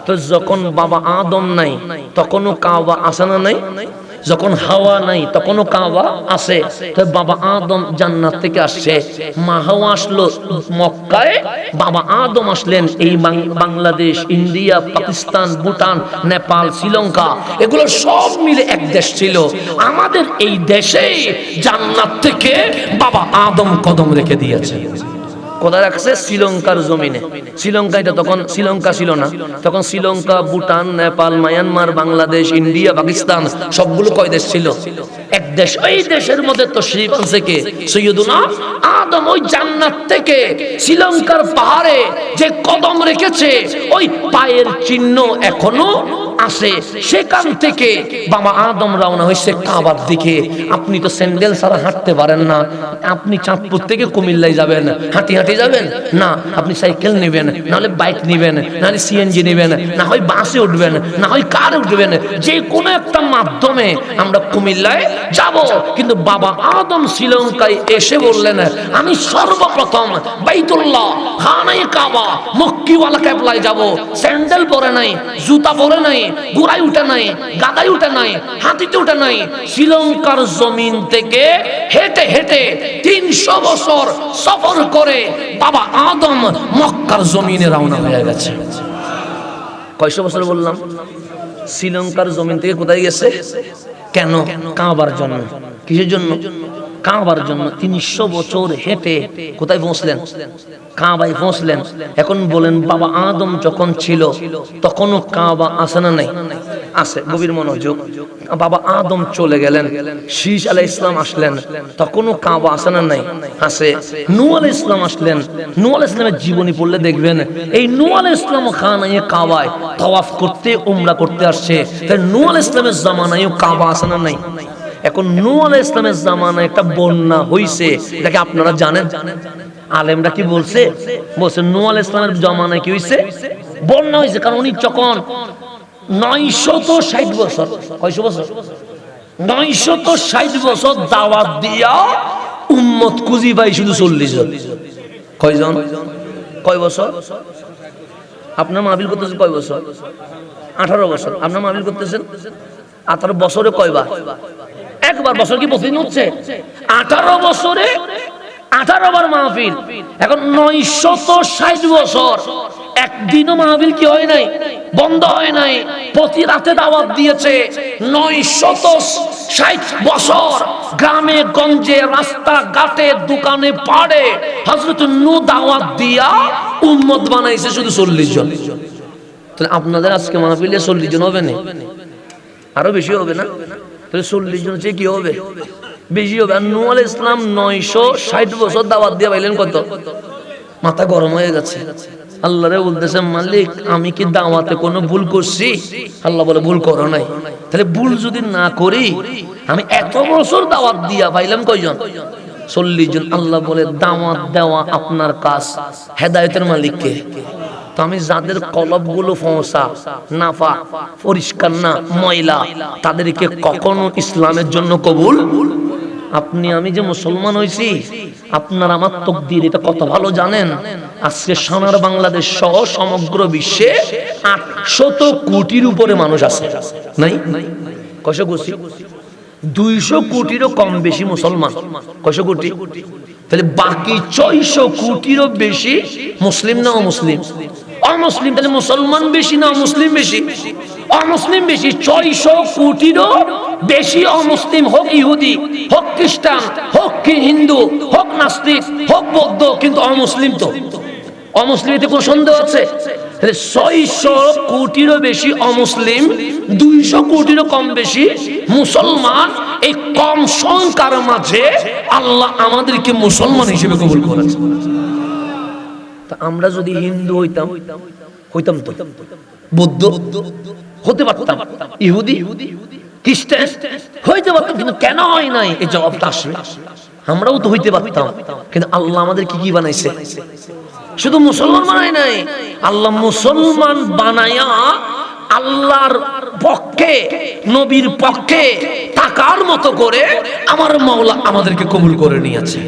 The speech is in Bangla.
তো যখন বাবা আদম নাই তখনও কাবা আসে না নাই, যখন হাওয়া নাই তখনও কাবা আসে। তো বাবা আদম জান্নাত থেকে আসছে, মা হাওয়া আসলো মক্কায়, বাবা আদম আসলেন এই বাংলাদেশ, ইন্ডিয়া, পাকিস্তান, ভুটান, নেপাল, শ্রীলঙ্কা, এগুলো সব মিলে এক দেশ ছিল। আমাদের এই দেশে জান্নাত থেকে বাবা আদম কদম রেখে দিয়েছে। কোথায় রাখছে? শ্রীলঙ্কার জমিনে। শ্রীলঙ্কা এটা তখন শ্রীলঙ্কা ছিল না, তখন শ্রীলঙ্কা, ভুটান, নেপাল, মায়ানমার, বাংলাদেশ, ইন্ডিয়া, পাকিস্তান সবগুলো কয় দেশ ছিল? এক দেশ। ওই দেশের মধ্যে তো শরীফ আছে কে? সৈয়দুনা আদম ওই জান্নাত থেকে শ্রীলঙ্কার পাহাড়ে যে কদম রেখেছে, ওই পায়ের চিহ্ন এখনো আসে। সেখান থেকে বাবা আদম রওনা হয়েছে কাবার দিকে। আপনি তো স্যান্ডেল ছাড়া হাঁটতে পারেন না, আপনি চাঁদপুর থেকে কুমিল্লায় যাবেন, হাঁটি হাঁটি যাবেন না, আপনি সাইকেল নেবেন, নাহলে বাইক নেবেন, নাহলে সিএনজি নেবেন, না হয় বাসে উঠবেন, না হয় কারে উঠবেন, যে কোনো একটা মাধ্যমে আমরা কুমিল্লায় যাব। কিন্তু বাবা আদম শ্রীলঙ্কায় এসে বললেন, আমি সর্বপ্রথম বাইতুল্লাহ, খানায়ে কাবা, মক্কিওয়ালা কেবলায় যাব। স্যান্ডেল পরে নাই, জুতা পরে নাই, ঘোড়ায় উঠে নাই, গাদায় উঠে নাই, হাতিতে উঠে নাই, শ্রীলঙ্কার জমিন থেকে হেঁটে হেঁটে 300 বছর সফর করে বাবা আদম মক্কার জমিনে রওনা হয়ে গেছে। কয়শো বছর বললাম? শ্রীলঙ্কার জমিন থেকে কোথায় গেছে? কেন? কাবার জন্য। কিসের জন্য? কাবার জন্য। 300 বছর হেঁটে কোথায় পৌঁছলেন? কাবায় পৌঁছলেন। এখন বলেন, বাবা আদম যখন ছিল তখনও কাবা আসে না নাই? আছে। গভীর মনোযোগ। বাবা আদম চলে গেলেন, শীষ আলাইহিস সালাম আসলেন, তখনও কাবা আসে না নাই? আছে। নূহ আলাইহিস সালাম আসলেন, নূহ আলাইহিস সালামের জীবনী পড়লে দেখবেন এই নূহ আলাইহিস সালাম খানায়ে কাবায় তাওয়াফ করতে, উমরা করতে আসছে। তাই নূহ আলাইহিস সালামের জামানায়ও কাবা আসে না নাই? এখন নূহ আলাইহিস সালামের জামানায় একটা বন্যা হইছে, এটাকে আপনারা জানেন? আলেমরা কি বলছে? বলছে নূহ আলাইহিস সালামের জামানায় কি হইছে? বন্যা হইছে। কারণ উনি যখন 960 বছর, কয়শো বছর? 960 বছর দাওয়াত দিয়া উম্মত খুঁজি পাই শুধু 40 জন। কয়জন? কয় বছর? আপনার মাহফিল করতেছেন কয় বছর? 18 বছর। আপনার মাহফিল করতেছেন 18 বছরে কয়বার? একবার। বছর কি প্রতিদিন হচ্ছে? 18 বছরে 18 বার মাহফিল। এখন 960 বছর একদিনও মাহফিল কি হয় নাই? বন্ধ হয় নাই। প্রতি রাতে দাওয়াত দিয়েছে। 960 বছর গ্রামে গঞ্জে, রাস্তা ঘাটে, দোকানে পাড়ে হযরত নূহ দাওয়াত দিয়া উম্মত বানাইছে শুধু 40 জন। তাহলে আপনাদের আজকে মাহফিলে 40 জন হবে না? আরো বেশি হবে না? তাহলে 40 জন চেয়ে কি হবে? বেশি হবে। আর নূহ আলাইহিস সালাম 960 বছর দাওয়াত দিয়ে পাইলেন কত? মাথা গরম হয়ে যাচ্ছে। আল্লাহরে বলতেছে, মালিক আমি কি দাওয়াতে কোনো ভুল করছি? আল্লাহ বলে, ভুল করো নাই। তাহলে ভুল যদি না করি, আমি এত বছর দাওয়াত দিয়া পাইলাম কয়জন? 40 জন। আল্লাহ বলে, দাওয়াত দেওয়া আপনার কাজ, হেদায়েতের মালিক কে? তো আমি যাদের কলবগুলো ফোঁসা, নাফা, পরিষ্কার না, ময়লা, তাদেরকে কখনো ইসলামের জন্য কবুল। আপনি আমি যে মুসলমান হইছি, আপনার আমার তাকদীর এটা কত ভালো জানেন? আজকে সোনার বাংলাদেশ সহ সমগ্র বিশ্বে 800 কোটির উপরে মানুষ আছে, নাই? কয়শো কোটি? 200 কোটিরও কম বেশি মুসলমান। কয়শো কোটি? তাহলে বাকি 600 কোটিরও বেশি মুসলিম না অমুসলিম? অমুসলিম। তাহলে মুসলমান বেশি না অমুসলিম বেশি? অমুসলিম বেশি। 600 কোটিরও বেশি অমুসলিম, হোক ইহুদি, হোক খ্রিস্টান, হোক হিন্দু, হোক নাস্তিক, হোক বৌদ্ধ, কিন্তু অমুসলিম তো। অমুসলিমতে কোনো সন্দেহ আছে? 600 কোটিরও বেশি অমুসলিম, 200 কোটিরও কম বেশি মুসলমান। এই কম সংখ্যার মাঝে আল্লাহ আমাদেরকে মুসলমান হিসেবে কবুল করেছে। তা আমরা যদি হিন্দু হইতাম তো, বৌদ্ধ হতে পারতাম, ইহুদি, খ্রিস্টান হইতে পারতাম, কিন্তু কেন হয় নাই? এই জবাবটা আসবে। আমরাও তো হইতে পারতাম, কিন্তু আল্লাহ আমাদের কি বানাইছে? শুধু মুসলমান বানায় নাই, আল্লাহ মুসলমান বানায়া আল্লাহর পক্ষে, নবীর পক্ষে থাকার মতো করে আমার মাওলা আমাদেরকে কবুল করে নিয়েছে।